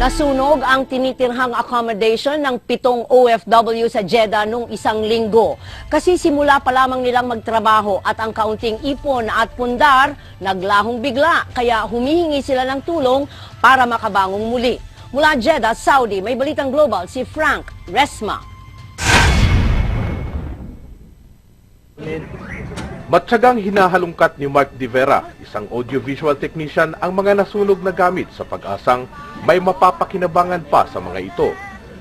Nasunog ang tinitirhang accommodation ng 7 OFW sa Jeddah noong isang linggo. Kasi simula pa lamang nilang magtrabaho at ang kaunting ipon at pundar naglahong bigla. Kaya humihingi sila ng tulong para makabangong muli. Mula Jeddah, Saudi, may balitang global si Frank Resma. Matyagang hinahalungkat ni Mark De Vera, isang audiovisual technician, ang mga nasunog na gamit sa pag-asang may mapapakinabangan pa sa mga ito.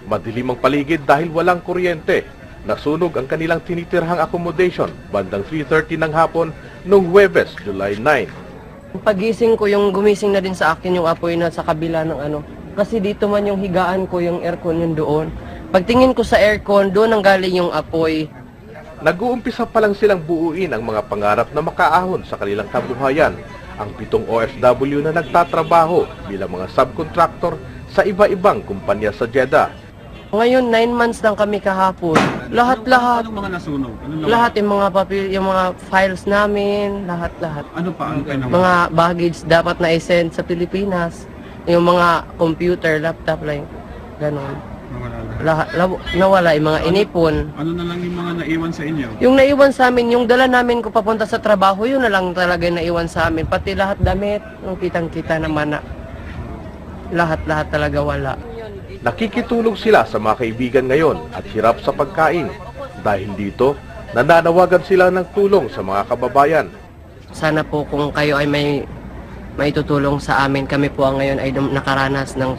Madilim ang paligid dahil walang kuryente. Nasunog ang kanilang tinitirhang accommodation bandang 3:30 ng hapon noong Huwebes, July 9. Pagising ko, yung gumising na din sa akin yung apoy na sa kabila ng ano. Kasi dito man yung higaan ko, yung aircon yun doon. Pagtingin ko sa aircon, doon ang galing yung apoy. Nag-uumpisa pa lang silang buuin ang mga pangarap na makaahon sa kanilang kabuhayan. Ang 7 OFW na nagtatrabaho bilang mga subcontractor sa iba-ibang kumpanya sa Jeddah. Ngayon, 9 months lang kami kahapon. Lahat-lahat. Anong mga nasunog? Lahat yung mga papel, yung mga files namin, lahat-lahat. Ano pa ang Mga baggage dapat na i-send sa Pilipinas. Yung mga computer, laptop, like, ganon. Nawala yung mga inipon. Ano na lang yung mga naiwan sa inyo? Yung naiwan sa amin, yung dala namin ko papunta sa trabaho, yun na lang talaga yung naiwan sa amin. Pati lahat damit, yung kitang-kita naman na lahat-lahat talaga wala. Nakikitulong sila sa mga kaibigan ngayon at hirap sa pagkain. Dahil dito, nananawagan sila ng tulong sa mga kababayan. Sana po kung kayo ay may tutulong sa amin, kami po ngayon ay nakaranas ng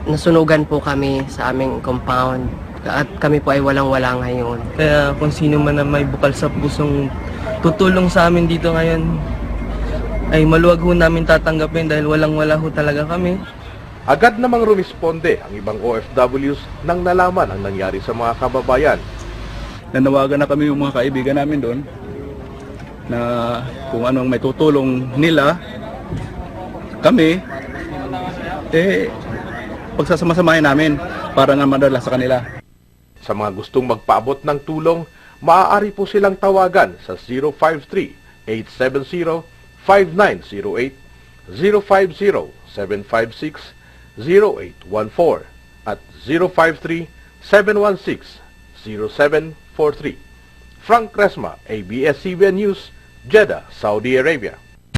nasunugan po kami sa aming compound at kami po ay walang-wala ngayon. Kaya kung sino man na may bukal sa pusong tutulong sa amin dito ngayon, ay maluwag ho namin tatanggapin dahil walang-wala ho talaga kami. Agad namang rumisponde ang ibang OFWs nang nalaman ang nangyari sa mga kababayan. Nanawagan na kami yung mga kaibigan namin doon na kung anong may tutulong nila, kami, pagsasama-samahin namin para nga madala sa kanila. Sa mga gustong magpaabot ng tulong, maaari po silang tawagan sa 053-870-5908, 050-756-0814 at 053-716-0743. Frank Resma, ABS-CBN News, Jeddah, Saudi Arabia.